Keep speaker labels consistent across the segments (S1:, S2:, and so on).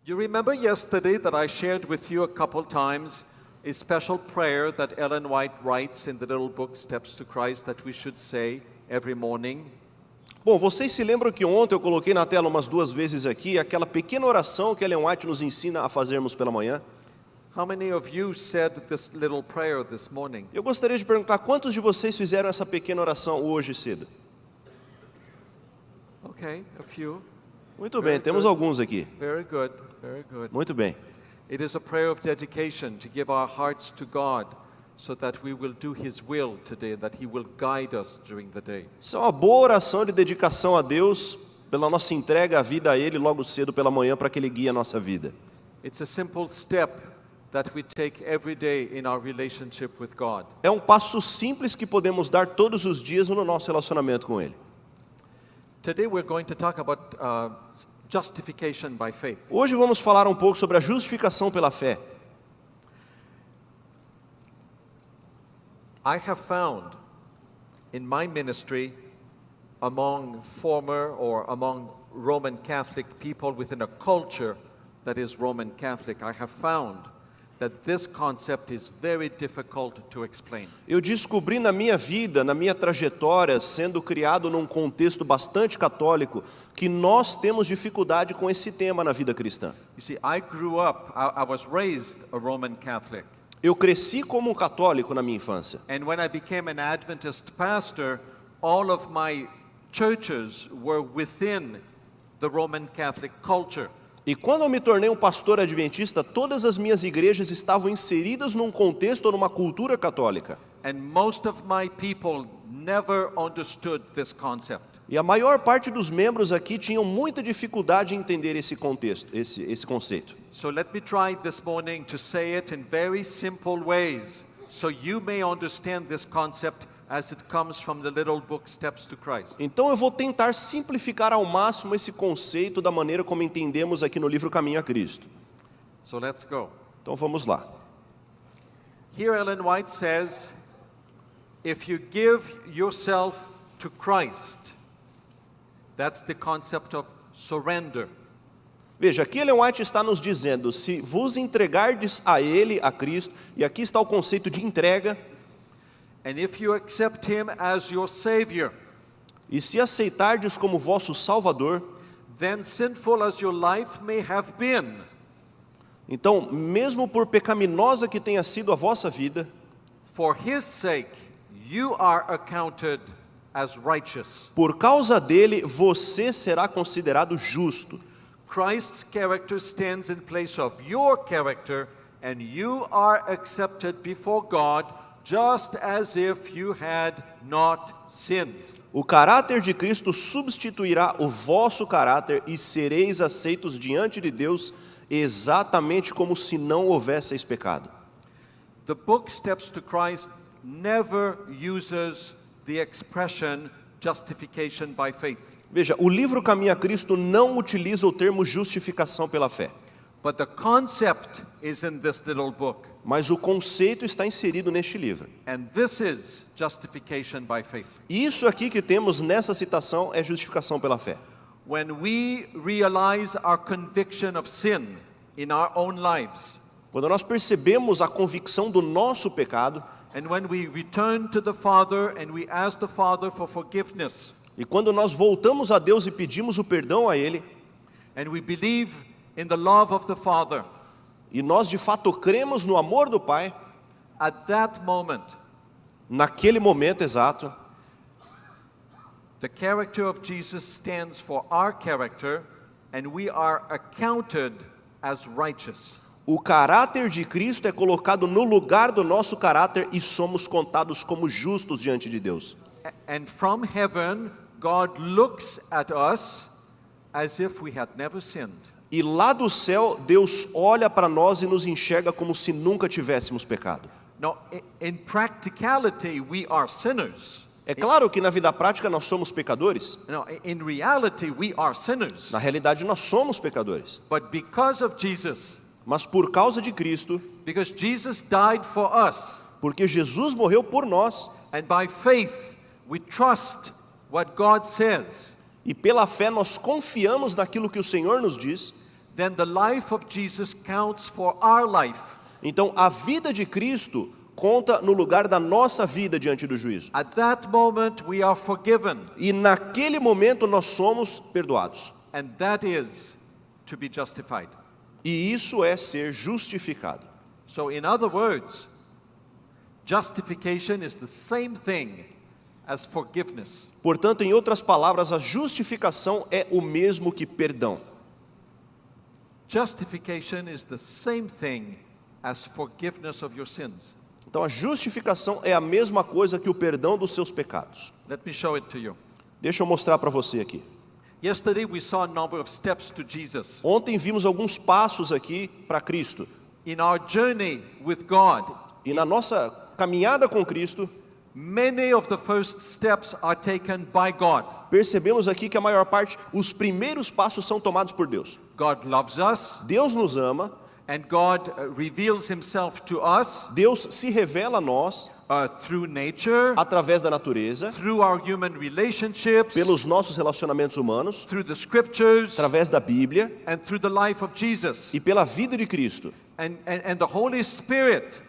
S1: You remember yesterday that I shared with you a couple times a special prayer that Ellen White writes in the little book Steps to Christ that we should say every morning?
S2: Bom, vocês se lembram que ontem eu coloquei na tela umas 2 vezes aqui aquela pequena oração que Ellen White nos ensina a fazermos pela manhã?
S1: How many of you said this little prayer this morning?
S2: Eu gostaria de perguntar quantos de vocês fizeram essa pequena oração hoje cedo?
S1: Okay, a few.
S2: Muito bem, temos alguns aqui.
S1: Very good, very good.
S2: Muito bem.
S1: It is a prayer of dedication to give our hearts to God so that we will do His will today, that He will guide us during the day.
S2: Isso é uma boa oração de dedicação a Deus pela nossa entrega à vida a Ele logo cedo pela manhã para que Ele guie a nossa vida.
S1: It's a simple step that we take every day in our relationship with God.
S2: É um passo simples que podemos dar todos os dias no nosso relacionamento com Ele.
S1: Today we're going to talk about justification by faith.
S2: Hoje vamos falar um pouco sobre a justificação pela fé.
S1: I have found in my ministry among former or among Roman Catholic people within a culture that is Roman Catholic, I have found that this concept is very difficult to explain.
S2: Eu descobri na minha vida, na minha trajetória, sendo criado num contexto bastante católico, que nós temos dificuldade com esse tema na vida cristã.
S1: You see, I grew up, I was raised a Roman Catholic.
S2: Eu cresci como um católico na minha infância.
S1: And when I became an Adventist pastor, all of my churches were within the Roman Catholic culture.
S2: E quando eu me tornei um pastor adventista, todas as minhas igrejas estavam inseridas num contexto ou numa cultura católica.
S1: And most of my people never understood this concept.
S2: E a maior parte dos membros aqui tinham muita dificuldade em entender esse contexto, esse conceito.
S1: So let me try this morning to say it in very simple ways so you may understand this concept as it comes from the little book Steps to Christ.
S2: Então eu vou tentar simplificar ao máximo esse conceito da maneira como entendemos aqui no livro Caminho a Cristo.
S1: So let's go.
S2: Então vamos lá.
S1: Here Ellen White says, if you give yourself to Christ, that's the concept of surrender.
S2: Veja, aqui Ellen White está nos dizendo, se vos entregardes a Ele, a Cristo, e aqui está o conceito de entrega,
S1: And if you accept Him as your Savior,
S2: e se aceitardes como vosso Salvador,
S1: then sinful as your life may have been,
S2: então, mesmo por pecaminosa que tenha sido a vossa vida,
S1: for His sake you are accounted as righteous.
S2: por causa dele, você será considerado justo.
S1: Christ's character stands in place of your character, and you are accepted before God just as if you had not sinned.
S2: O caráter de Cristo substituirá o vosso caráter e sereis aceitos diante de Deus exatamente como se não houvesseis pecado.
S1: The book Steps to Christ never uses the expression justification by faith.
S2: Veja, o livro Caminho a Cristo não utiliza o termo justificação pela fé,
S1: But the concept is in this little book.
S2: mas o conceito está inserido neste livro.
S1: And this is justification by faith.
S2: Isso aqui que temos nessa citação é justificação pela fé.
S1: When we realize our conviction of sin in our own lives,
S2: Quando nós percebemos a convicção do nosso pecado,
S1: and when we return to the Father and we ask the Father for forgiveness,
S2: e quando nós voltamos a Deus e pedimos o perdão a Ele,
S1: and we believe in the love of the Father,
S2: e nós de fato cremos no amor do Pai,
S1: at that moment,
S2: naquele momento exato,
S1: the character of Jesus stands for our character, and we are accounted as righteous.
S2: o caráter de Cristo é colocado no lugar do nosso caráter e somos contados como justos diante de Deus.
S1: And from heaven, God looks at us as if we had never sinned.
S2: E lá do céu, Deus olha para nós e nos enxerga como se nunca tivéssemos pecado.
S1: Now, in practicality, we are sinners.
S2: É claro que na vida prática nós somos pecadores.
S1: No, in reality, we are sinners.
S2: Na realidade nós somos pecadores.
S1: But because of Jesus,
S2: Mas por causa de Cristo,
S1: because Jesus died for us,
S2: porque Jesus morreu por nós,
S1: and by faith, we trust what God says,
S2: e pela fé nós confiamos naquilo que o Senhor nos diz,
S1: then the life of Jesus counts for our life.
S2: Então a vida de Cristo conta no lugar da nossa vida diante do juízo.
S1: At that moment we are forgiven,
S2: E naquele momento nós somos perdoados.
S1: and that is to be justified.
S2: E isso é ser justificado.
S1: So in other words, justification is the same thing as forgiveness.
S2: Portanto, em outras palavras, a justificação é o mesmo que perdão.
S1: Justification is the same thing as forgiveness of your sins.
S2: Então a justificação é a mesma coisa que o perdão dos seus pecados.
S1: Let me show it to you.
S2: Deixa eu mostrar para você aqui.
S1: Yesterday we saw a number of steps to Jesus.
S2: Ontem vimos alguns passos aqui para Cristo.
S1: In our journey with God,
S2: E na nossa caminhada com Cristo,
S1: many of the first steps are taken by God.
S2: percebemos aqui que a maior parte, os primeiros passos são tomados por Deus.
S1: God loves us,
S2: Deus nos ama,
S1: and God reveals himself to us
S2: Deus se revela a nós
S1: through nature,
S2: através da natureza,
S1: through our human relationships,
S2: pelos nossos relacionamentos humanos,
S1: through the scriptures,
S2: através da Bíblia
S1: and through the life of Jesus.
S2: e pela vida de Cristo.
S1: And the Holy Spirit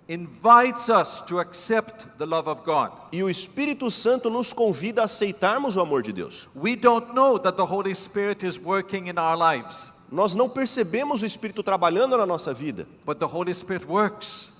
S1: invites us to accept the love of God.
S2: E o Espírito Santo nos convida a aceitarmos o amor de Deus.
S1: We don't know that the Holy Spirit is working in our lives,
S2: Nós não percebemos o Espírito trabalhando na nossa vida.
S1: but the Holy Spirit works.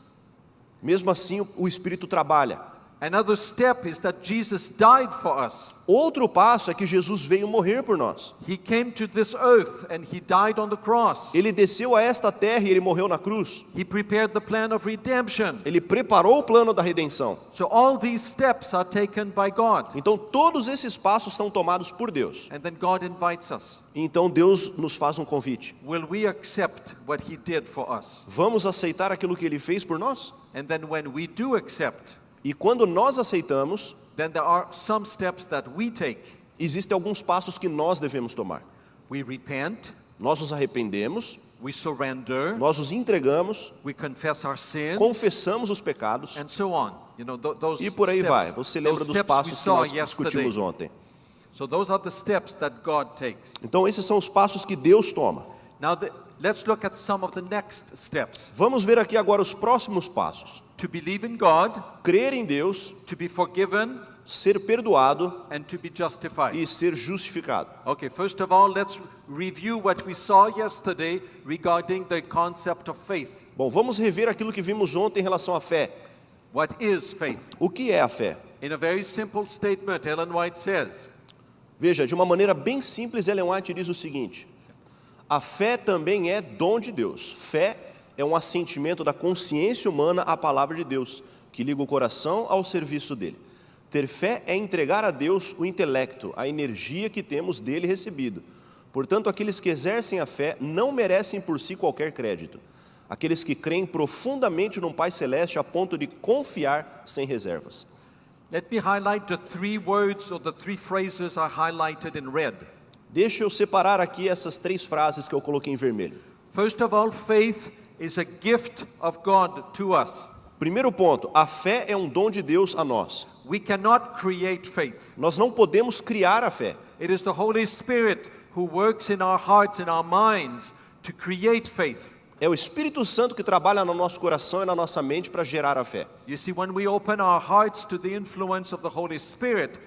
S2: Mesmo assim, o Espírito trabalha.
S1: Another step is that Jesus died for us.
S2: Outro passo é que Jesus veio morrer por nós.
S1: He came to this earth and he died on the cross.
S2: Ele desceu a esta terra e ele morreu na cruz.
S1: He prepared the plan of redemption.
S2: Ele preparou o plano da redenção.
S1: So all these steps are taken by God.
S2: Então todos esses passos são tomados por Deus.
S1: And then God invites us.
S2: Então Deus nos faz um convite.
S1: Will we accept what he did for us?
S2: Vamos aceitar aquilo que ele fez por nós?
S1: And then when we do accept,
S2: E quando nós aceitamos,
S1: then there are some steps that we take.
S2: existem alguns passos que nós devemos tomar.
S1: We repent,
S2: Nós nos arrependemos,
S1: we surrender,
S2: nós nos entregamos,
S1: we confess our sins,
S2: confessamos os pecados
S1: and so on. You know, those
S2: e por aí
S1: steps,
S2: vai. Você lembra
S1: those
S2: dos
S1: steps we
S2: passos que
S1: saw
S2: nós
S1: yesterday.
S2: discutimos ontem.
S1: So those are the steps that God takes.
S2: Então esses são os passos que Deus toma.
S1: Now let's look at some of the next steps.
S2: Vamos ver aqui agora os próximos passos.
S1: To believe in God,
S2: Crer em Deus,
S1: to be forgiven,
S2: ser perdoado
S1: and to be justified.
S2: e ser justificado.
S1: Okay, first of all, let's review what we saw yesterday regarding the concept of faith.
S2: Bom, vamos rever aquilo que vimos ontem em relação à fé.
S1: What is faith?
S2: O que é a fé?
S1: In a very simple statement, Ellen White says,
S2: Veja, de uma maneira bem simples, Ellen White diz o seguinte: a fé também é dom de Deus. Fé é um assentimento da consciência humana à palavra de Deus, que liga o coração ao serviço dele. Ter fé é entregar a Deus o intelecto, a energia que temos dele recebido. Portanto, aqueles que exercem a fé não merecem por si qualquer crédito. Aqueles que creem profundamente num Pai Celeste a ponto de confiar sem reservas.
S1: let me highlight the three words or the three phrases I highlighted in red.
S2: Deixa eu separar aqui essas três frases que eu coloquei em vermelho.
S1: First of all, faith is a gift of God to us.
S2: Primeiro ponto, a fé é um dom de Deus a nós.
S1: We cannot create faith.
S2: Nós não podemos criar a fé.
S1: It is the Holy Spirit who works in our hearts and our minds to create faith.
S2: É o Espírito Santo que trabalha no nosso coração e na nossa mente para gerar a fé.
S1: You see, when we open our hearts to the influence of the Holy Spirit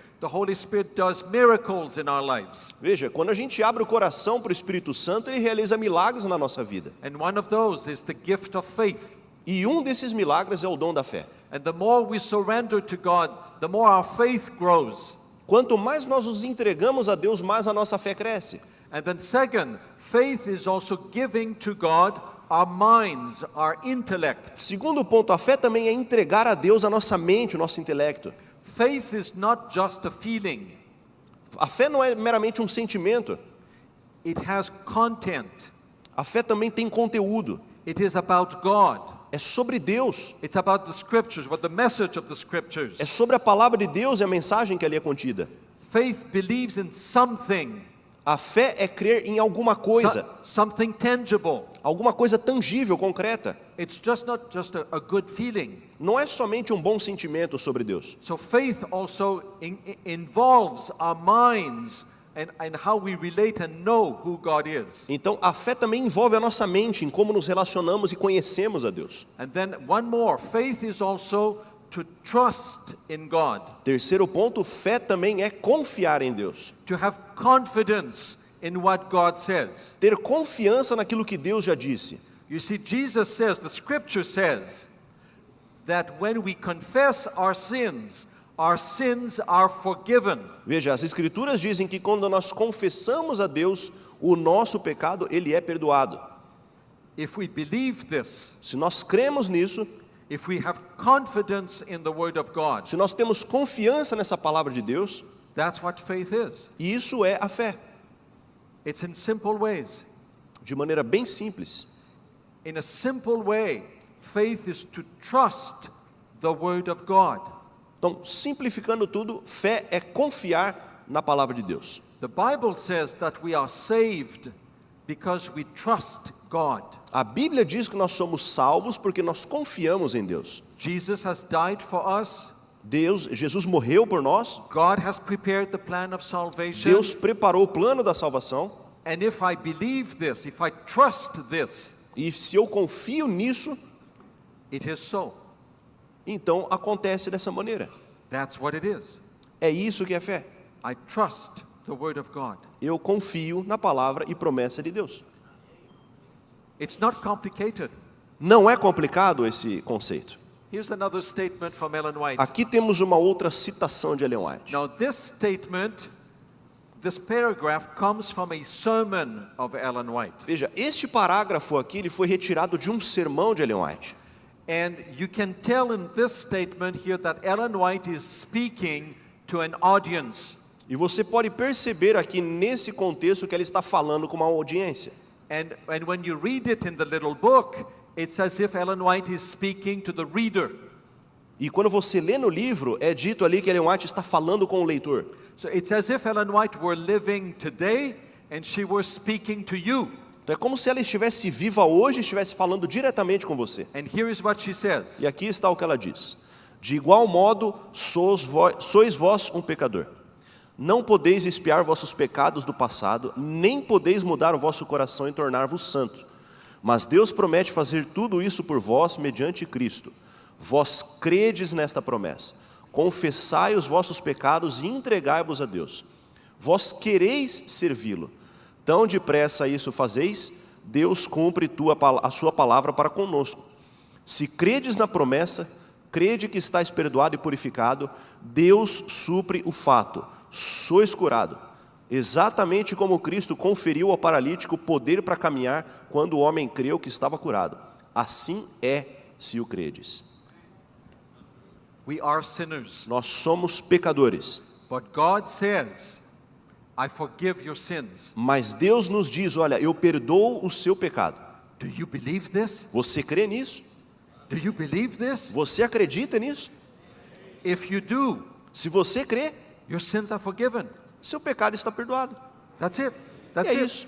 S1: does miracles in our lives.
S2: Veja, quando a gente abre o coração para o Espírito Santo, ele realiza milagres na nossa vida.
S1: And one of those is the gift of faith.
S2: E um desses milagres é o dom da fé.
S1: And the more we surrender to God, the more our faith grows.
S2: Quanto mais nós nos entregamos a Deus, mais a nossa fé cresce.
S1: And then second, faith is also giving to God our minds, our intellect.
S2: Segundo ponto, a fé também é entregar a Deus a nossa mente, o nosso intelecto.
S1: Faith is not just a feeling.
S2: A fé não é meramente um sentimento.
S1: It has content.
S2: A fé também tem conteúdo.
S1: It is about God.
S2: É sobre Deus.
S1: It's about the scriptures, what the message of the scriptures.
S2: É sobre a palavra de Deus e a mensagem que ali é contida.
S1: Faith believes in something.
S2: A fé é crer em alguma coisa,
S1: Something tangible.
S2: alguma coisa tangível, concreta.
S1: It's not just a good feeling.
S2: Não é somente um bom sentimento sobre Deus.
S1: So faith also involves our minds and how we relate and know who God is.
S2: Então, a fé também envolve a nossa mente, em como nos relacionamos e conhecemos a Deus.
S1: And then one more, faith is also to trust in God,
S2: Terceiro ponto, fé também é confiar em Deus.
S1: to have confidence in what God says.
S2: Ter confiança naquilo que Deus já disse.
S1: You see, Jesus says, the scripture says, that when we confess our sins are forgiven.
S2: Veja, as escrituras dizem que quando nós confessamos a Deus o nosso pecado, ele é perdoado.
S1: If we believe this,
S2: Se nós cremos nisso,
S1: if we have confidence in the word of God,
S2: se nós temos confiança nessa palavra de Deus,
S1: that's what faith is.
S2: isso é a fé,
S1: It's in simple ways.
S2: de maneira bem simples.
S1: In a simple way, faith is to trust the word of God.
S2: Então, simplificando tudo, fé é confiar na palavra de Deus.
S1: The Bible says that we are saved because we trust God.
S2: A Bíblia diz que nós somos salvos porque nós confiamos em Deus.
S1: Jesus has died for us.
S2: Jesus morreu por nós.
S1: God has prepared the plan of salvation.
S2: Deus preparou o plano da salvação.
S1: And if I believe this, if I trust this,
S2: E se eu confio nisso,
S1: it is so.
S2: então acontece dessa maneira.
S1: That's what it is.
S2: É isso que é fé.
S1: I trust the word of God.
S2: Eu confio na palavra e promessa de Deus.
S1: It's not complicated.
S2: Não é complicado esse conceito.
S1: Here's another statement from Ellen White.
S2: Aqui temos uma outra citação de Ellen White.
S1: Now this statement, this paragraph comes from a sermon of Ellen White.
S2: Veja, este parágrafo aqui ele foi retirado de um sermão de Ellen White.
S1: And you can tell in this statement here that Ellen White is speaking to an audience.
S2: E você pode perceber aqui nesse contexto que ela está falando com uma audiência.
S1: And when you read it in the little book, it's as if Ellen White is speaking to the reader.
S2: E quando você lê no livro, é dito ali que Ellen White está falando com o leitor.
S1: So it's as if Ellen White were living today and she were speaking to you.
S2: Então é como se ela estivesse viva hoje e estivesse falando diretamente com você.
S1: And here is what she says.
S2: E aqui está o que ela diz. De igual modo, sois vós um pecador. Não podeis expiar vossos pecados do passado, nem podeis mudar o vosso coração e tornar-vos santo. Mas Deus promete fazer tudo isso por vós mediante Cristo. Vós credes nesta promessa. Confessai os vossos pecados e entregai-vos a Deus. Vós quereis servi-lo. Tão depressa isso fazeis, Deus cumpre a sua palavra para conosco. Se credes na promessa, crede que estáis perdoado e purificado, Deus supre o fato, sois curado. Exatamente como Cristo conferiu ao paralítico poder para caminhar quando o homem creu que estava curado. Assim é, se o credes.
S1: We are sinners,
S2: Nós somos pecadores,
S1: but God says, I forgive your sins.
S2: mas Deus nos diz, olha, eu perdoo o seu pecado.
S1: Do you believe this?
S2: Você crê nisso?
S1: Do you believe this?
S2: Você acredita nisso?
S1: If you do,
S2: Se você crê,
S1: your sins are forgiven.
S2: seu pecado está perdoado.
S1: That's it.
S2: E
S1: That's
S2: é
S1: it.
S2: isso.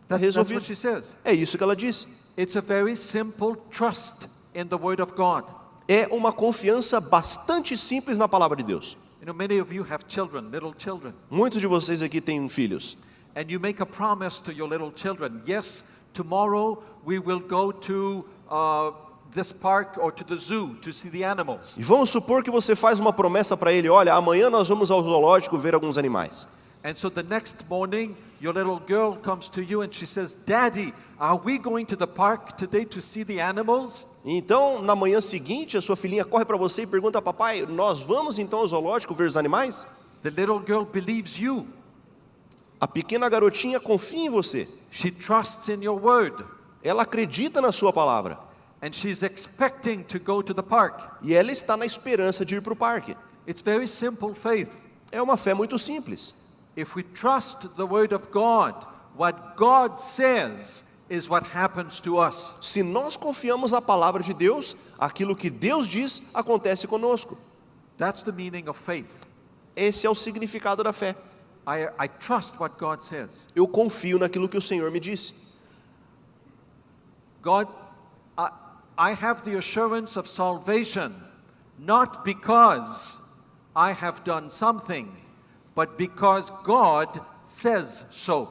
S1: That's
S2: resolvido.
S1: what she says.
S2: É isso que ela diz.
S1: It's a very simple trust in the word of God.
S2: É uma confiança bastante simples na palavra de Deus.
S1: You know, many of you have children, little children,
S2: Muitos de vocês aqui têm filhos.
S1: and you make a promise to your little children. Yes, tomorrow we will go to this park or to the zoo to see the animals.
S2: E vamos supor que você faz uma promessa para ele, olha, amanhã nós vamos ao zoológico ver alguns animais.
S1: And so the next morning, your little girl comes to you and she says, Daddy, are we going to the park today to see the animals?
S2: Então, na manhã seguinte, a sua filhinha corre para você e pergunta, papai, nós vamos então ao zoológico ver os animais?
S1: The little girl believes you.
S2: A pequena garotinha confia em você.
S1: She trusts in your word.
S2: Ela acredita na sua palavra.
S1: And she's expecting to go to the park.
S2: E ela está na esperança de ir para o parque.
S1: It's very simple faith.
S2: É uma fé muito simples.
S1: If we trust the word of God, what God says is what happens to us.
S2: Se nós confiamos na palavra de Deus, aquilo que Deus diz acontece conosco.
S1: That's the meaning of faith.
S2: Esse é o significado da fé.
S1: I trust what God says.
S2: Eu confio naquilo que o Senhor me disse.
S1: God, I have the assurance of salvation, not because I have done something, but because God says so.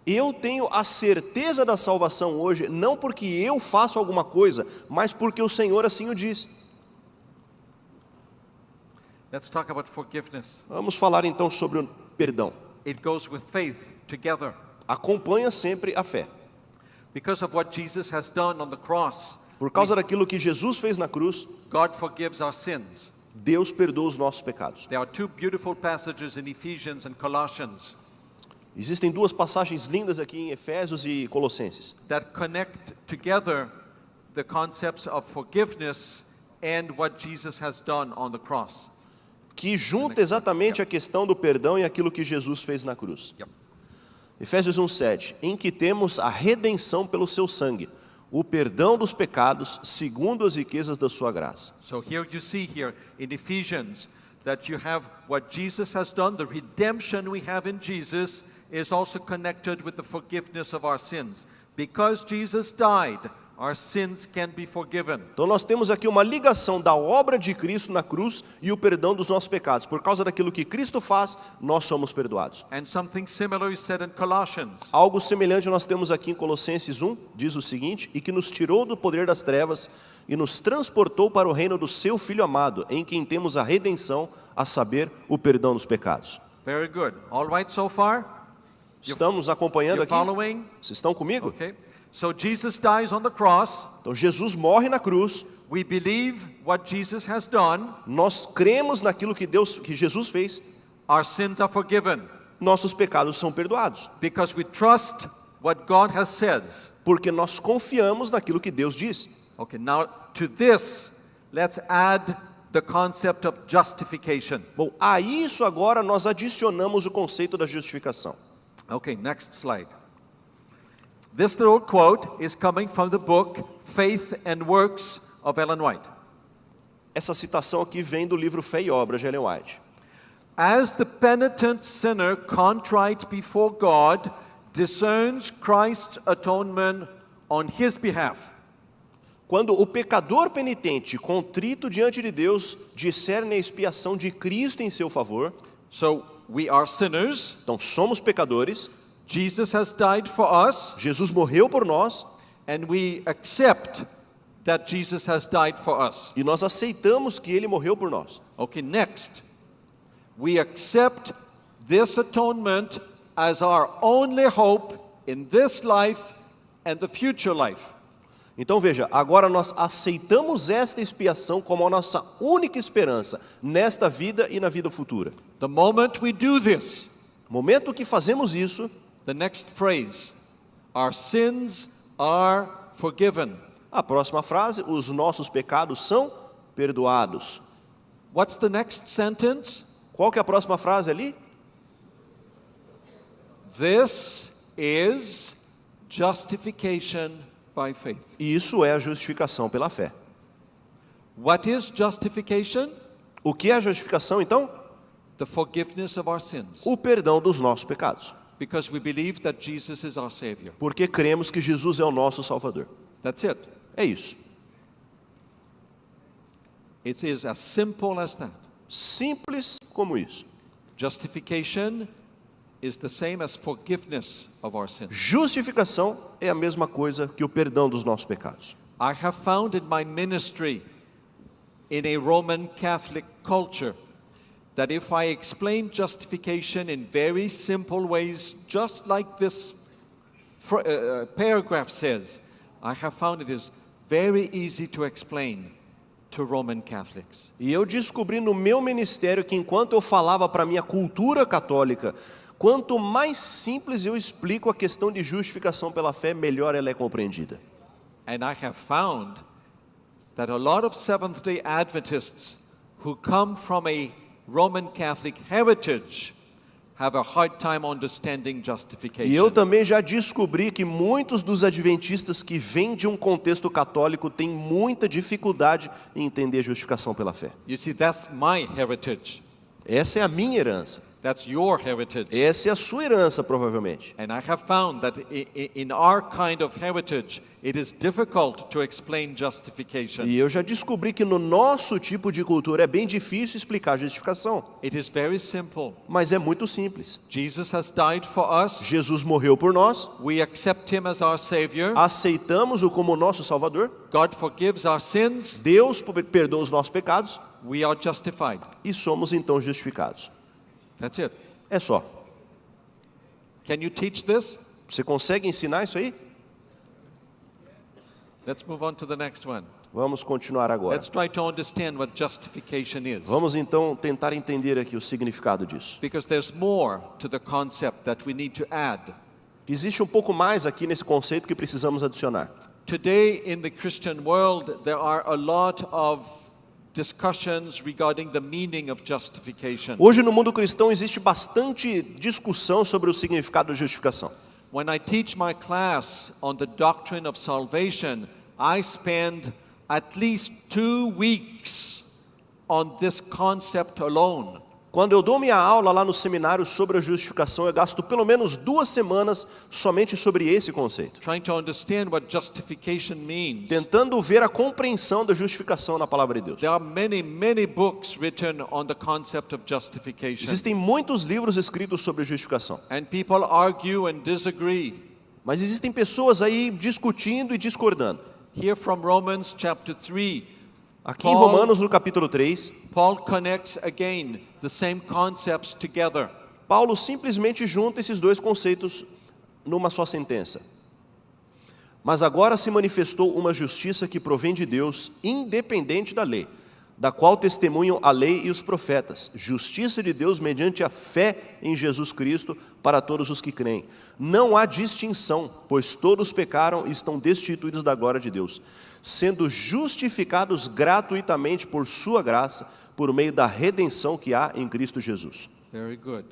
S2: Eu tenho a certeza da salvação hoje, não porque eu faço alguma coisa, mas porque o Senhor assim o diz.
S1: Let's talk about forgiveness.
S2: Vamos falar então sobre o perdão.
S1: It goes with faith together.
S2: Acompanha sempre a fé.
S1: Because of what Jesus has done on the cross,
S2: Por causa daquilo que Jesus fez na cruz,
S1: God forgives our sins.
S2: Deus perdoa os nossos pecados.
S1: There are two beautiful passages in Ephesians and Colossians
S2: Existem duas passagens lindas aqui em Efésios e Colossenses,
S1: that connect together the concepts of forgiveness and what Jesus has done on the cross.
S2: que junta exatamente a questão do perdão e aquilo que Jesus fez na cruz.
S1: Yep.
S2: Efésios 1:7, em que temos a redenção pelo seu sangue, o perdão dos pecados segundo as riquezas da sua graça.
S1: So here you see here in Ephesians that you have what Jesus has done, the redemption we have in Jesus is also connected with the forgiveness of our sins. Because Jesus died, our sins can be forgiven.
S2: Então nós temos aqui uma ligação da obra de Cristo na cruz e o perdão dos nossos pecados. Por causa daquilo que Cristo faz, nós somos perdoados.
S1: And something similar is said in Colossians.
S2: Algo semelhante nós temos aqui em Colossenses 1, diz o seguinte: e que nos tirou do poder das trevas e nos transportou para o reino do seu Filho amado, em quem temos a redenção, a saber, o perdão dos pecados.
S1: Very good. All right so far?
S2: Estamos acompanhando
S1: You're
S2: aqui?
S1: following?
S2: Vocês estão comigo?
S1: Okay. So Jesus dies on the cross.
S2: Então Jesus morre na cruz,
S1: We believe what Jesus has done.
S2: nós cremos naquilo que Jesus fez,
S1: Our sins are forgiven
S2: nossos pecados são perdoados,
S1: because we trust what God has said.
S2: porque nós confiamos naquilo que Deus diz.
S1: Okay, now to this, let's add the concept of justification.
S2: Bom, a isso agora nós adicionamos o conceito da justificação.
S1: Okay, next slide. This little quote is coming from the book Faith and Works of Ellen White.
S2: Essa citação aqui vem do livro Fé e Obras de Ellen White.
S1: As the penitent sinner contrite before God discerns Christ's atonement on his behalf.
S2: Quando o pecador penitente, contrito diante de Deus, discerne a expiação de Cristo em seu favor,
S1: So we are sinners.
S2: então somos pecadores,
S1: Jesus has died for us,
S2: Jesus morreu por nós,
S1: and we accept that Jesus has died for us.
S2: e nós aceitamos que Ele morreu por nós.
S1: Okay, next. We accept this atonement as our only hope in this life and the future life.
S2: Então veja, agora nós aceitamos esta expiação como a nossa única esperança nesta vida e na vida futura.
S1: The moment we do this,
S2: No momento que fazemos isso,
S1: the next phrase, our sins are forgiven.
S2: a próxima frase, os nossos pecados são perdoados.
S1: What's the next sentence?
S2: Qual que é a próxima frase ali?
S1: This is justification by faith.
S2: Isso é a justificação pela fé.
S1: What is justification?
S2: O que é a justificação então?
S1: The forgiveness of our sins.
S2: O perdão dos nossos pecados.
S1: Because we believe that Jesus is our Savior.
S2: Porque cremos que Jesus é o nosso Salvador.
S1: That's it.
S2: É isso.
S1: It is as simple as that.
S2: Simples como isso.
S1: Justification is the same as forgiveness of our sins.
S2: Justificação é a mesma coisa que o perdão dos nossos pecados.
S1: I have found in my ministry in a Roman Catholic culture that if I explain justification in very simple ways, just like this paragraph says, I have found it is very easy to explain to Roman Catholics.
S2: E eu descobri no meu ministério que enquanto eu falava para a minha cultura católica, quanto mais simples eu explico a questão de justificação pela fé, melhor ela é compreendida.
S1: And I have found that a lot of Seventh-day Adventists who come from a Roman Catholic heritage have a hard time understanding justification.
S2: E eu também já descobri que muitos dos adventistas que vêm de um contexto católico têm muita dificuldade em entender a justificação pela fé.
S1: You see, that's my heritage.
S2: Essa é a minha herança.
S1: That's your heritage.
S2: Essa é a sua herança, provavelmente.
S1: And I have found that in our kind of heritage, it is difficult to explain justification.
S2: E eu já descobri que no nosso tipo de cultura é bem difícil explicar a justificação.
S1: It is very simple.
S2: Mas é muito simples.
S1: Jesus has died for us.
S2: Jesus morreu por nós.
S1: We accept him as our Savior.
S2: Aceitamos-o como nosso Salvador.
S1: God forgives our sins.
S2: Deus perdoa os nossos pecados.
S1: We are justified.
S2: E somos então justificados.
S1: That's it.
S2: É só.
S1: Can you teach this?
S2: Você consegue ensinar isso aí?
S1: Let's move on to the next one.
S2: Vamos continuar agora.
S1: Let's try to understand what justification is.
S2: Vamos então tentar entender aqui o significado disso.
S1: Because there's more to the concept that we need to add.
S2: Existe um pouco mais aqui nesse conceito que precisamos adicionar.
S1: Today in the Christian world, there are a lot of discussions regarding the meaning of justification.
S2: Hoje no mundo cristão existe bastante discussão sobre o significado da justificação.
S1: When I teach my class on the doctrine of salvation, I spend at least 2 weeks on this concept alone.
S2: Quando eu dou minha aula lá no seminário sobre a justificação, eu gasto pelo menos 2 semanas somente sobre esse conceito.
S1: Trying to understand what justification means.
S2: Tentando ver a compreensão da justificação na palavra de Deus.
S1: There are many books written on the concept of justification.
S2: Existem muitos livros escritos sobre justificação.
S1: And people argue and disagree.
S2: Mas existem pessoas aí discutindo e discordando.
S1: Here from Romans chapter 3,
S2: Aqui em Romanos, no capítulo 3,
S1: Paul connects again the same concepts together.
S2: Paulo simplesmente junta esses dois conceitos numa só sentença. Mas agora se manifestou uma justiça que provém de Deus, independente da lei, da qual testemunham a lei e os profetas. Justiça de Deus mediante a fé em Jesus Cristo para todos os que creem. Não há distinção, pois todos pecaram e estão destituídos da glória de Deus, sendo justificados gratuitamente por sua graça, por meio da redenção que há em Cristo Jesus.
S1: Very good.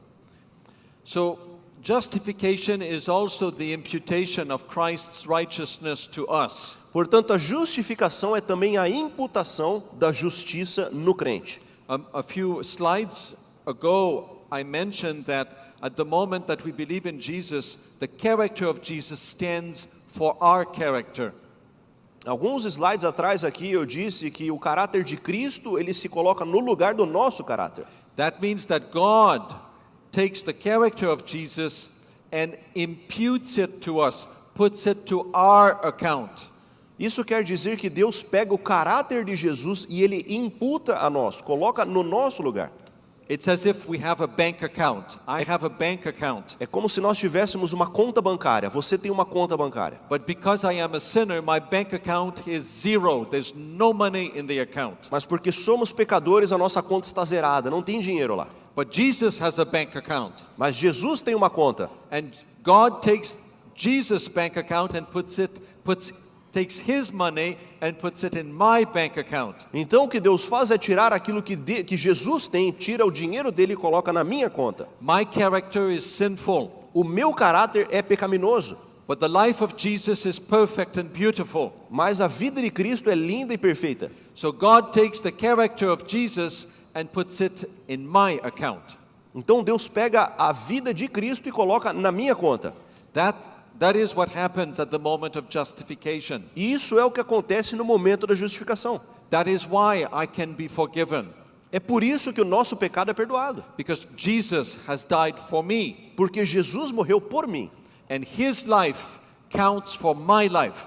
S1: So, justification is also the imputation of Christ's righteousness to us.
S2: Portanto, a justificação é também a imputação da justiça no crente.
S1: A few slides ago, I mentioned that at the moment that we believe in Jesus, the character of Jesus stands for our character.
S2: Alguns slides atrás aqui eu disse que o caráter de Cristo, ele se coloca no lugar do nosso caráter.
S1: That means that God takes the character of Jesus and imputes it to us, puts it to our account.
S2: Isso quer dizer que Deus pega o caráter de Jesus e ele imputa a nós, coloca no nosso lugar.
S1: It's as if we have a bank account. I have a bank account.
S2: É como se nós tivéssemos uma conta bancária. Você tem uma conta bancária.
S1: But because I am a sinner, my bank account is zero. There's no money in the account.
S2: Mas porque somos pecadores, a nossa conta está zerada, não tem dinheiro lá.
S1: But Jesus has a bank account.
S2: Mas Jesus tem uma conta.
S1: And God takes Jesus' bank account and takes his money and puts it in my bank account.
S2: Então o que Deus faz é tirar aquilo que Jesus tem, tira o dinheiro dele e coloca na minha conta.
S1: My character is sinful.
S2: O meu caráter é pecaminoso.
S1: But the life of Jesus is perfect and beautiful.
S2: Mas a vida de Cristo é linda e perfeita.
S1: So God takes the character of Jesus and puts it in my account.
S2: Então Deus pega a vida de Cristo e coloca na minha conta.
S1: That is what happens at the moment of justification.
S2: E isso é o que acontece no momento da justificação.
S1: That is why I can be forgiven.
S2: É por isso que o nosso pecado é perdoado.
S1: Because Jesus has died for me.
S2: Porque Jesus morreu por mim.
S1: And his life counts for my life.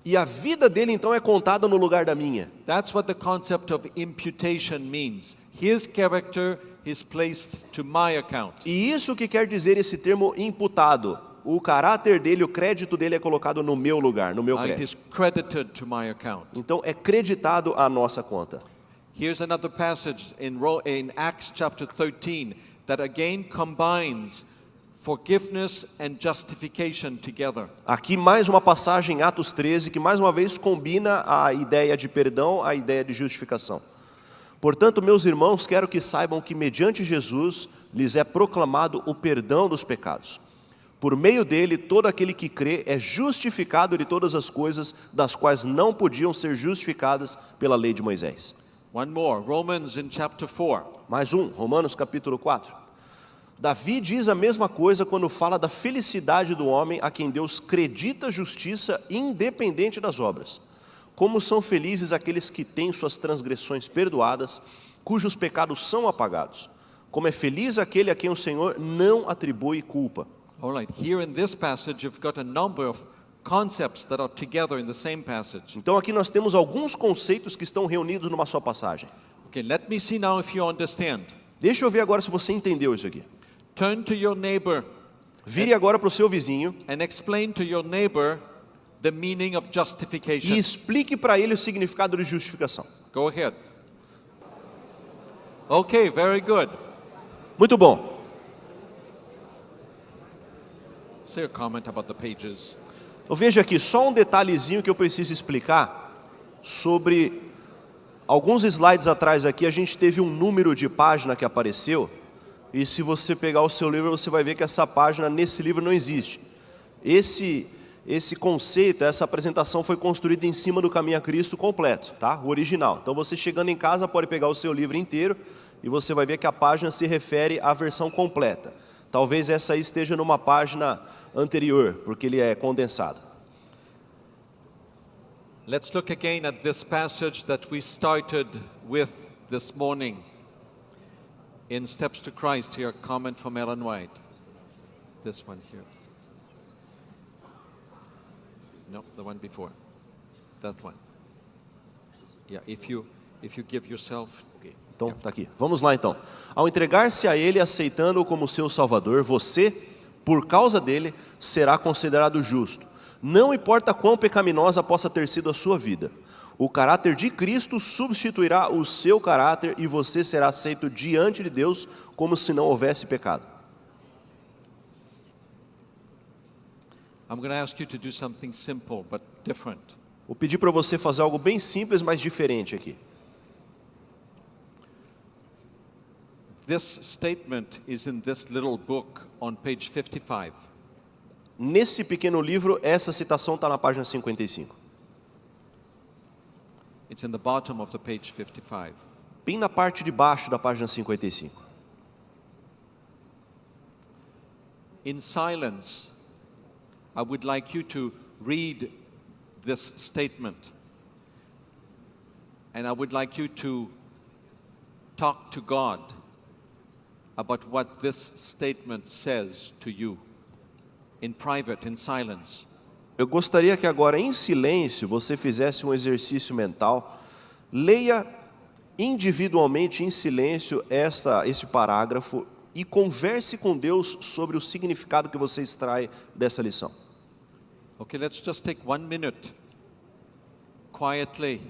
S2: E a vida dele então é contada no lugar da minha.
S1: That's what the concept of imputation means. His character is placed to my account.
S2: E isso que quer dizer esse termo imputado. O caráter dele, o crédito dele é colocado no meu lugar, no meu
S1: It
S2: crédito.
S1: is credited to my account.
S2: Então é creditado à nossa conta.
S1: Here's another passage in Acts chapter 13 that again combines forgiveness and justification together.
S2: Aqui mais uma passagem em Atos 13 que mais uma vez combina a ideia de perdão, a ideia de justificação. Portanto, meus irmãos, quero que saibam que mediante Jesus lhes é proclamado o perdão dos pecados. Por meio dele, todo aquele que crê é justificado de todas as coisas das quais não podiam ser justificadas pela lei de Moisés.
S1: One more, Romans in chapter 4.
S2: Mais um, Romanos capítulo 4. Davi diz a mesma coisa quando fala da felicidade do homem a quem Deus acredita justiça independente das obras. Como são felizes aqueles que têm suas transgressões perdoadas, cujos pecados são apagados. Como é feliz aquele a quem o Senhor não atribui culpa.
S1: All right, here in this passage you've got a number of concepts that are together in the same passage.
S2: Então aqui nós temos alguns conceitos que estão reunidos numa só passagem.
S1: Okay, let me see now if you understand.
S2: Deixa eu ver agora se você entendeu isso aqui.
S1: Turn to your neighbor
S2: Vire agora para o seu vizinho
S1: and explain to your neighbor the meaning of
S2: e
S1: justification.
S2: explique para ele o significado de justificação.
S1: Go ahead. Okay, very good.
S2: Muito bom.
S1: Say a comment about the pages.
S2: Então veja aqui, só um detalhezinho que eu preciso explicar sobre alguns slides atrás aqui, a gente teve um número de página que apareceu, e se você pegar o seu livro, você vai ver que essa página nesse livro não existe. Esse conceito, essa apresentação foi construída em cima do Caminho a Cristo completo, tá? O original. Então você chegando em casa pode pegar o seu livro inteiro e você vai ver que a página se refere à versão completa. Talvez essa aí esteja numa página anterior, porque ele é condensado.
S1: Let's look again at this passage that we started with this morning. In Steps to Christ, here, comment from Ellen White. This one here. No, the one before. That one. Yeah, if you give yourself.
S2: Então, tá aqui. Vamos lá então. Ao entregar-se a Ele, aceitando-o como seu Salvador, você, por causa dele, será considerado justo. Não importa quão pecaminosa possa ter sido a sua vida. O caráter de Cristo substituirá o seu caráter e você será aceito diante de Deus como se não houvesse pecado.
S1: I'm going to ask you to do something simple but different.
S2: Vou pedir para você fazer algo bem simples, mas diferente aqui.
S1: This statement is in this little book on page 55.
S2: Nesse pequeno livro, essa citação está na página 55.
S1: It's in the bottom of the page 55.
S2: Bem na parte de baixo da página 55.
S1: In silence, I would like you to read this statement. And I would like you to talk to God about what this statement says to you in private, in silence.
S2: Eu gostaria que agora, em silêncio, você fizesse um exercício mental. Leia individualmente, em silêncio, este parágrafo e converse com Deus sobre o significado que você extrai dessa lição.
S1: Okay, let's just take 1 minute, quietly,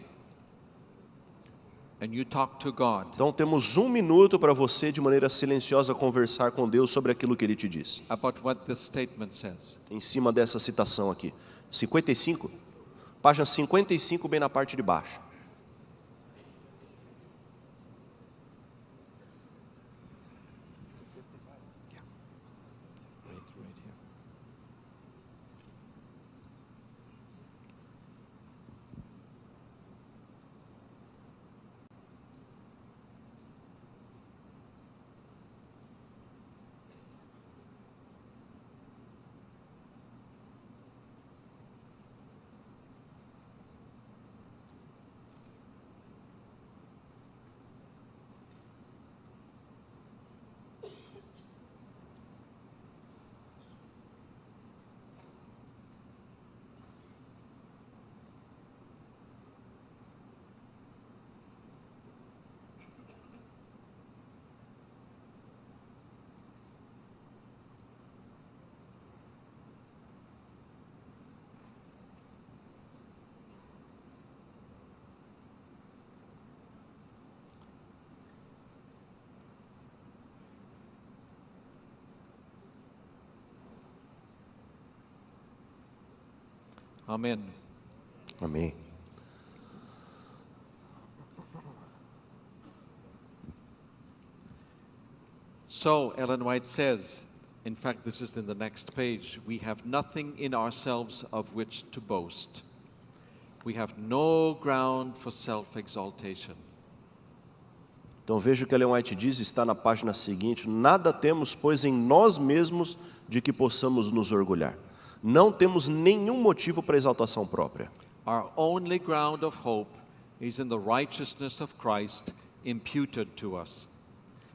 S1: and you talk to God
S2: Então temos 1 minuto para você, de maneira silenciosa, conversar com Deus sobre aquilo que Ele te diz.
S1: about what this statement says.
S2: Em cima dessa citação aqui. 55, página 55, bem na parte de baixo.
S1: Right here. Amen.
S2: Amém.
S1: So, Ellen White says, in fact, this is in the next page, we have nothing in ourselves of which to boast. We have no ground for self-exaltation.
S2: Então veja o que Ellen White diz, está na página seguinte: nada temos, pois, em nós mesmos de que possamos nos orgulhar. Não temos nenhum motivo para exaltação própria.
S1: Our only ground of hope is in the righteousness of Christ imputed to us.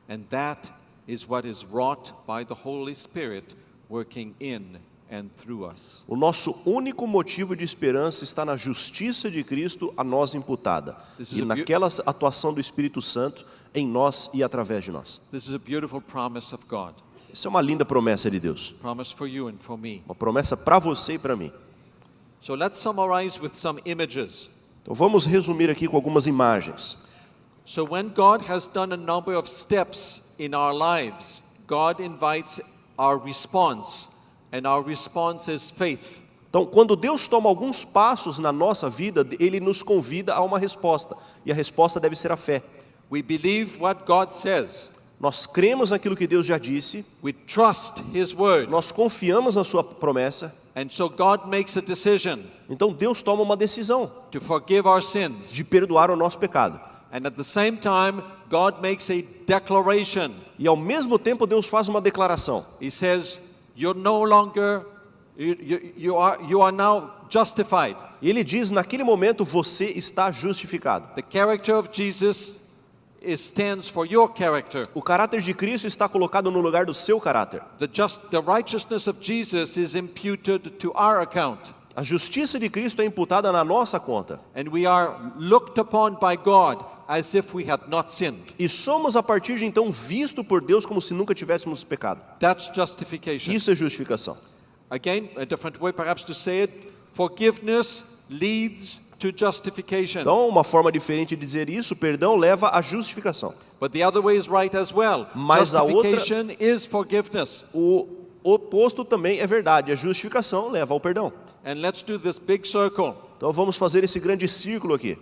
S1: And that is what is wrought by the Holy Spirit working in and through us.
S2: O nosso único motivo de esperança está na justiça de Cristo a nós imputada, e naquela atuação do Espírito Santo em nós e através de nós.
S1: This is a beautiful promise of God.
S2: Isso é uma linda promessa de Deus,
S1: Promise for you and for me.
S2: uma promessa para você e para mim.
S1: So let's summarize with some images.
S2: Então vamos resumir aqui com algumas imagens.
S1: So when God has done a number of steps in our lives, God invites our response, and our response is faith.
S2: Então, quando Deus toma alguns passos na nossa vida, Ele nos convida a uma resposta, e a resposta deve ser a fé.
S1: We believe what God says.
S2: Nós cremos naquilo que Deus já disse,
S1: We trust His word.
S2: nós confiamos na sua promessa,
S1: And so God makes a decision
S2: então Deus toma uma decisão
S1: to forgive our sins.
S2: de perdoar o nosso pecado.
S1: And at the same time, God makes a declaration.
S2: E ao mesmo tempo Deus faz uma declaração.
S1: He says, you're no longer, you are now justified.
S2: E Ele diz, naquele momento você está justificado.
S1: The character of Jesus stands for your character.
S2: O caráter de Cristo está colocado no lugar do seu caráter.
S1: The righteousness of Jesus is imputed to our account.
S2: A justiça de Cristo é imputada na nossa conta.
S1: And we are looked upon by God as if we had not sinned.
S2: E somos a partir de então visto por Deus como se nunca tivéssemos pecado.
S1: That's justification.
S2: Isso é justificação.
S1: Again, a different way perhaps to say it, forgiveness leads to justification.
S2: Então, uma forma diferente de dizer isso, perdão leva à justificação.
S1: But the other way is right as well.
S2: Mas a outra-
S1: Justification is forgiveness.
S2: O oposto também é verdade. A justificação leva ao perdão.
S1: And let's do this big circle.
S2: Então vamos fazer esse grande círculo aqui.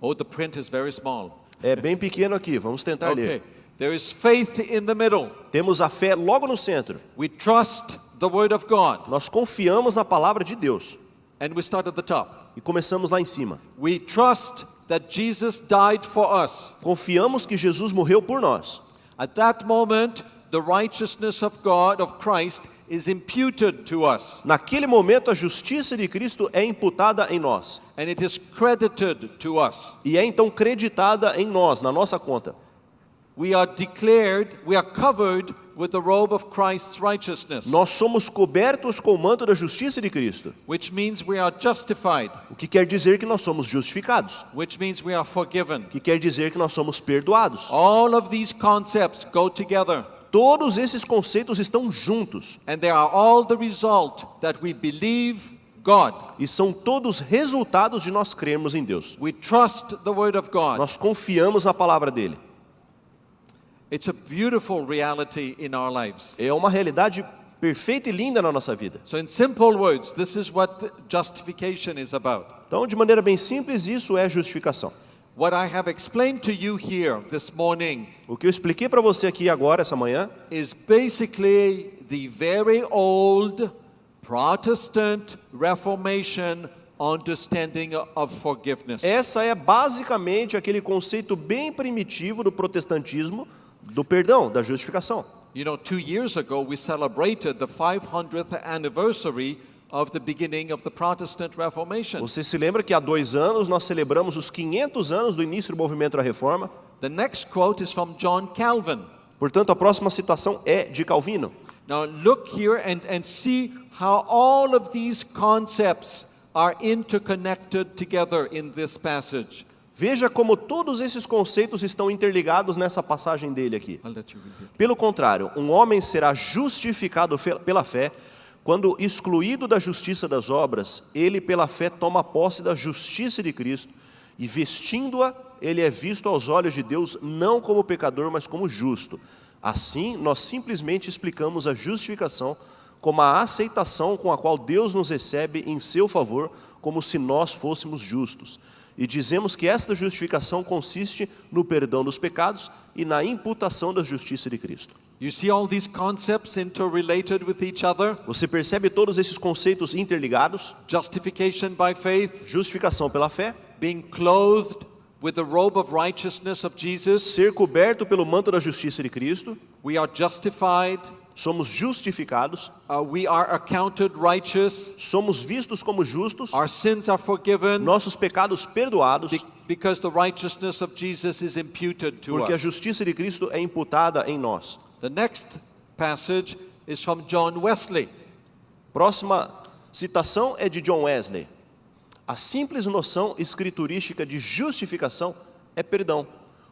S1: Oh, the print is very small.
S2: É bem pequeno aqui, vamos tentar
S1: Okay.
S2: ler.
S1: There is faith in the middle.
S2: Temos a fé logo no centro.
S1: We trust the word of God.
S2: Nós confiamos na palavra de Deus.
S1: And we start at the top.
S2: E começamos lá em cima.
S1: We trust that Jesus died for us.
S2: Confiamos que Jesus morreu por nós.
S1: At that moment, the righteousness of God, of Christ, is imputed to us.
S2: Naquele momento, a justiça de Cristo é imputada em nós.
S1: And it is credited to us.
S2: E é então creditada em nós, na nossa conta.
S1: We are declared, we are covered with the robe of Christ's righteousness,
S2: Nós somos cobertos com o manto da justiça de Cristo.
S1: which means we are justified,
S2: O que quer dizer que nós somos justificados.
S1: which means we are forgiven.
S2: O que quer dizer que nós somos perdoados.
S1: All of these concepts go together,
S2: Todos esses conceitos estão juntos.
S1: and they are all the result that we believe God.
S2: E são todos resultados de nós crermos em Deus.
S1: We trust the word of God.
S2: Nós confiamos na palavra dele.
S1: It's a beautiful reality in our lives.
S2: É uma realidade perfeita e linda na nossa vida.
S1: So in simple words, this is what the justification is about.
S2: Então, de maneira bem simples, isso é justificação.
S1: What I have explained to you here this morning
S2: O que eu expliquei para você aqui agora, essa manhã,
S1: is basically the very old Protestant Reformation understanding of forgiveness.
S2: essa é basicamente aquele conceito bem primitivo do protestantismo, do perdão, da justificação.
S1: You know, 2 years ago we celebrated the 500th anniversary of the beginning of the Protestant Reformation.
S2: Você se lembra que há 2 anos nós celebramos os 500 anos do início do movimento da Reforma?
S1: The next quote is from John Calvin.
S2: Portanto, a próxima citação é de Calvino.
S1: Now look here and see how all of these concepts are interconnected together in this passage.
S2: Veja como todos esses conceitos estão interligados nessa passagem dele aqui.
S1: I'll let you read it.
S2: Pelo contrário, um homem será justificado pela fé quando, excluído da justiça das obras, ele pela fé toma posse da justiça de Cristo e, vestindo-a, ele é visto aos olhos de Deus não como pecador, mas como justo. Assim, nós simplesmente explicamos a justificação como a aceitação com a qual Deus nos recebe em seu favor, como se nós fôssemos justos. E dizemos que esta justificação consiste no perdão dos pecados e na imputação da justiça de Cristo.
S1: You see all these concepts interrelated with each other?
S2: Você percebe todos esses conceitos interligados?
S1: Justification by faith,
S2: Justificação pela fé,
S1: being clothed with the robe of righteousness of Jesus,
S2: ser coberto pelo manto da justiça de Cristo,
S1: we are justified,
S2: somos justificados,
S1: we are accounted righteous,
S2: somos vistos como justos,
S1: our sins are forgiven
S2: nossos pecados perdoados,
S1: because the righteousness of Jesus is imputed to
S2: porque a
S1: us.
S2: justiça de Cristo é imputada em nós.
S1: The next passage is from John Wesley.
S2: Próxima citação é de John Wesley. A simples noção escriturística de justificação é perdão,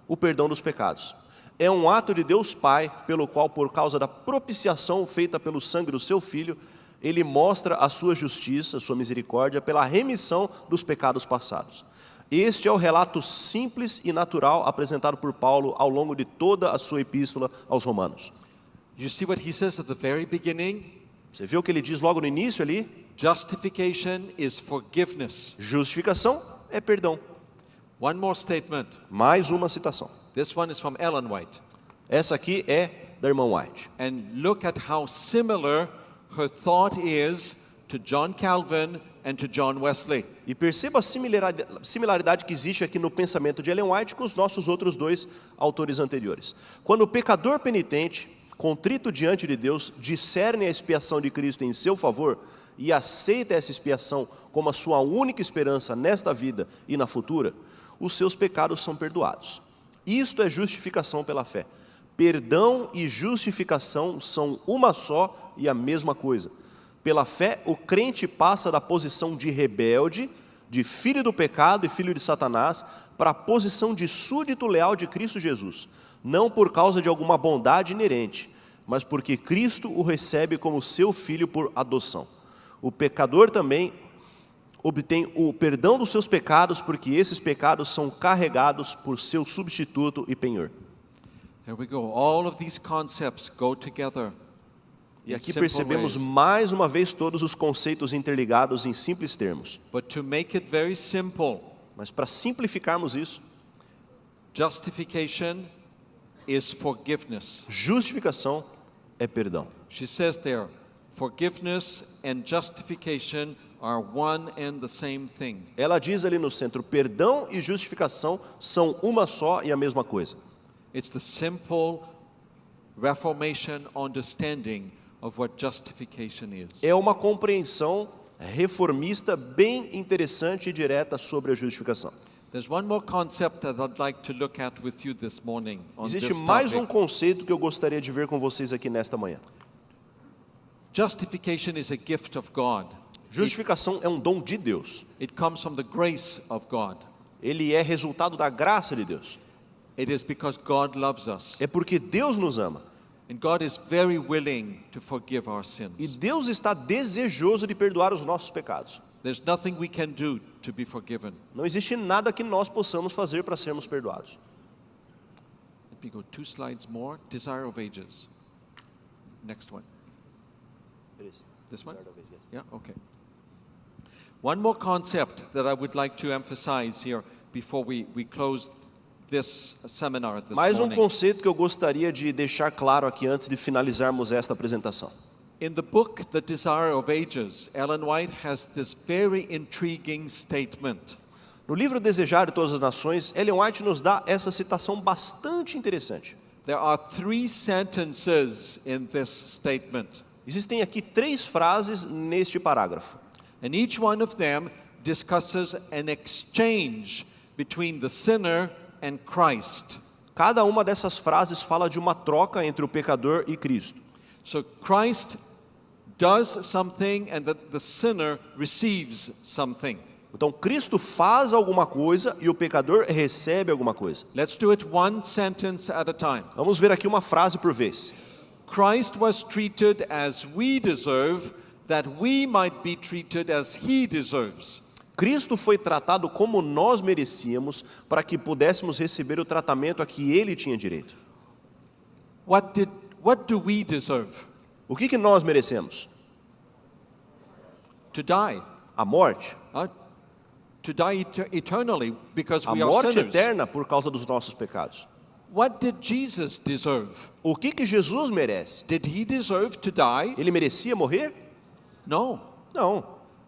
S2: o perdão dos pecados. É um ato de Deus Pai, pelo qual, por causa da propiciação feita pelo sangue do seu Filho, Ele mostra a sua justiça, a sua misericórdia, pela remissão dos pecados passados. Este é o relato simples e natural apresentado por Paulo ao longo de toda a sua epístola aos Romanos.
S1: You see what he says at the very beginning?
S2: Você viu o que ele diz logo no início ali?
S1: Justification is forgiveness.
S2: Justificação é perdão.
S1: One more statement.
S2: Mais uma citação.
S1: This one is from Ellen White.
S2: Essa aqui é da irmã White.
S1: And look at how similar her thought is to John Calvin and to John Wesley.
S2: E perceba a similaridade que existe aqui no pensamento de Ellen White com os nossos outros dois autores anteriores. Quando o pecador penitente, contrito diante de Deus, discerne a expiação de Cristo em seu favor e aceita essa expiação como a sua única esperança nesta vida e na futura, os seus pecados são perdoados. Isto é justificação pela fé. Perdão e justificação são uma só e a mesma coisa. Pela fé, o crente passa da posição de rebelde, de filho do pecado e filho de Satanás, para a posição de súdito leal de Cristo Jesus, não por causa de alguma bondade inerente, mas porque Cristo o recebe como seu filho por adoção. O pecador também obtém o perdão dos seus pecados, porque esses pecados são carregados por seu substituto e penhor.
S1: There we go. All of these concepts go together.
S2: E
S1: in
S2: aqui
S1: simple
S2: percebemos
S1: ways.
S2: mais uma vez todos os conceitos interligados em simples termos.
S1: But to make it very simple,
S2: Mas para simplificarmos isso,
S1: justification is forgiveness.
S2: justificação é perdão.
S1: She says there, forgiveness and justification are one and the same thing.
S2: Ela diz ali no centro, perdão e justificação são uma só e a mesma coisa.
S1: It's the simple Reformation understanding of what justification is.
S2: É uma compreensão reformista bem interessante e direta sobre a justificação.
S1: There's one more concept that I'd like to look at with you this morning on
S2: Existe
S1: this
S2: mais um
S1: topic.
S2: conceito que eu gostaria de ver com vocês aqui nesta manhã.
S1: Justification is a gift of God.
S2: Justificação é um dom de Deus.
S1: It comes from the grace of God.
S2: Ele é resultado da graça de Deus.
S1: It is because God loves us.
S2: É porque Deus nos ama.
S1: And God is very willing to forgive our
S2: E
S1: sins.
S2: Deus está desejoso de perdoar os nossos pecados.
S1: There's nothing we can do to be forgiven.
S2: Não existe nada que nós possamos fazer para sermos perdoados.
S1: Let me go 2 slides more. Desire of Ages. Next one. This one? Yeah, okay. One more concept that I would like to emphasize here before we close this seminar this
S2: Mais um
S1: morning.
S2: conceito que eu gostaria de deixar claro aqui antes de finalizarmos esta apresentação.
S1: In the book The Desire of Ages, Ellen White has this very intriguing statement.
S2: No livro Desejar de Todas as Nações, Ellen White nos dá essa citação bastante interessante.
S1: There are 3 sentences in this statement,
S2: Existem aqui 3 frases neste parágrafo.
S1: and each one of them discusses an exchange between the sinner and Christ.
S2: Cada uma dessas frases fala de uma troca entre o pecador e Cristo.
S1: So Christ does something and the sinner receives something.
S2: Então, Cristo faz alguma coisa e o pecador recebe alguma coisa.
S1: Let's do it one sentence at a time.
S2: Vamos ver aqui uma frase por vez.
S1: Christ was treated as we deserve, that we might be treated as he deserves.
S2: Cristo foi tratado como nós merecíamos para que pudéssemos receber o tratamento a que ele tinha direito.
S1: What do we deserve?
S2: O que nós merecemos?
S1: To die.
S2: A morte.
S1: To die eternally because
S2: A
S1: we are
S2: morte
S1: sinners.
S2: eterna por causa dos nossos pecados.
S1: What did Jesus deserve?
S2: O que Jesus merece?
S1: Did he deserve to die?
S2: Ele merecia morrer?
S1: No.
S2: Não.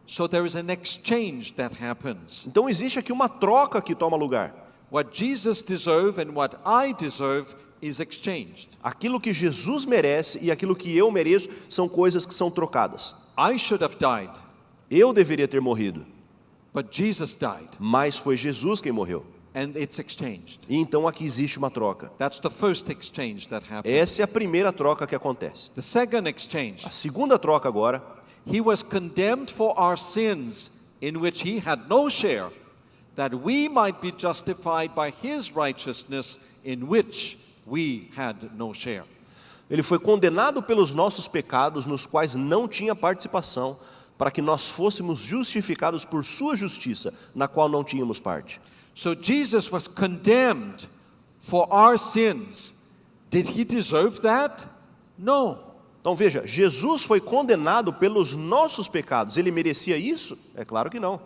S1: So there is an exchange that happens.
S2: Então existe aqui uma troca que toma lugar.
S1: what Jesus deserves and what I deserve is exchanged.
S2: Aquilo que Jesus merece e aquilo que eu mereço são coisas que são trocadas.
S1: I should have died,
S2: Eu deveria ter morrido,
S1: but Jesus died,
S2: mas foi Jesus quem morreu.
S1: and it's exchanged.
S2: E então aqui existe uma troca.
S1: That's the first exchange that happened.
S2: Essa é a primeira troca que acontece.
S1: The second exchange,
S2: A segunda troca agora,
S1: he was condemned for our sins in which he had no share, that we might be justified by his righteousness in which we had no share.
S2: ele foi condenado pelos nossos pecados nos quais não tinha participação, para que nós fôssemos justificados por sua justiça, na qual não tínhamos parte.
S1: So Jesus was condemned for our sins. Did he deserve that? No.
S2: Então veja, Jesus foi condenado pelos nossos pecados. Ele merecia isso? É claro que não.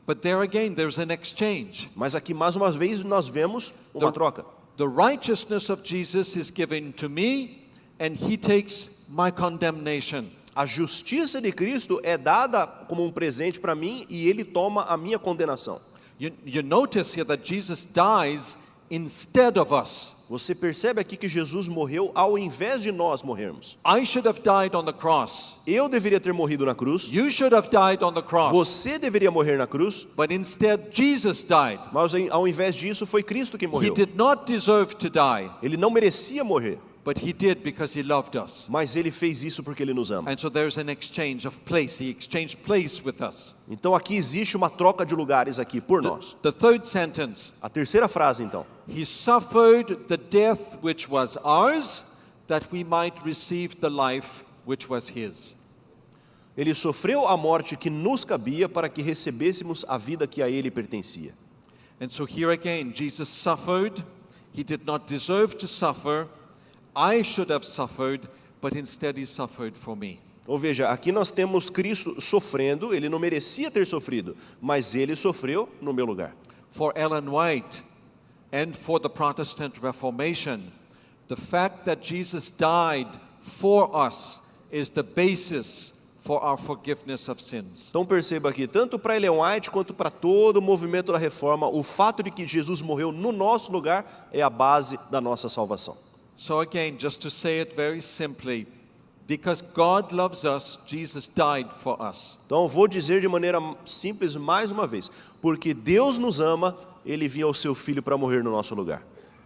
S1: But there again, there's an exchange.
S2: Mas aqui mais uma vez nós vemos uma troca.
S1: The righteousness of Jesus is given to me, and he takes my condemnation.
S2: A justiça de Cristo é dada como um presente para mim e ele toma a minha condenação.
S1: You notice here that Jesus dies instead of us.
S2: Você percebe aqui que Jesus morreu ao invés de nós morrermos.
S1: I should have died on the cross.
S2: Eu deveria ter morrido na cruz.
S1: You should have died on the cross.
S2: Você deveria morrer na cruz.
S1: But instead, Jesus died.
S2: Mas ao invés disso foi Cristo quem
S1: He
S2: morreu.
S1: did not deserve to die,
S2: Ele não merecia morrer,
S1: but he did because he loved us.
S2: mas ele fez isso porque ele nos ama.
S1: And so there's an exchange of place. He exchanged place with us.
S2: Então aqui existe uma troca de lugares aqui por nós.
S1: The third sentence,
S2: A terceira frase então.
S1: he suffered the death which was ours, that we might receive the life which was his.
S2: Ele sofreu a morte que nos cabia para que recebêssemos a vida que a ele pertencia.
S1: And so here again, Jesus suffered. He did not deserve to suffer. I should have suffered, but instead he suffered for me.
S2: Ou veja, aqui nós temos Cristo sofrendo, ele não merecia ter sofrido, mas ele sofreu no meu lugar.
S1: For Ellen White and for the Protestant Reformation, the fact that Jesus died for us is the basis for our forgiveness of sins.
S2: Então perceba aqui, tanto para Ellen White quanto para todo o movimento da reforma, o fato de que Jesus morreu no nosso lugar é a base da nossa salvação.
S1: So again, just to say it very simply, because God loves us, Jesus died for us.
S2: Então vou dizer de maneira simples mais uma vez, porque Deus nos ama, ele enviou o seu filho para morrer no nosso lugar.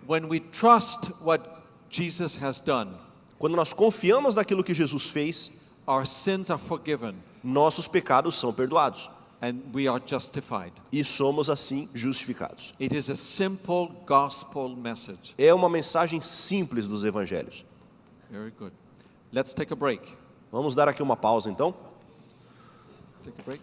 S1: When we trust what Jesus has done,
S2: Quando nós confiamos naquilo que Jesus fez,
S1: our sins are forgiven
S2: nossos pecados são perdoados
S1: and we are justified.
S2: e somos assim justificados.
S1: It is a simple gospel message.
S2: É uma mensagem simples dos evangelhos.
S1: Very good. Let's take a break.
S2: Vamos dar aqui uma pausa então.
S1: Take a break.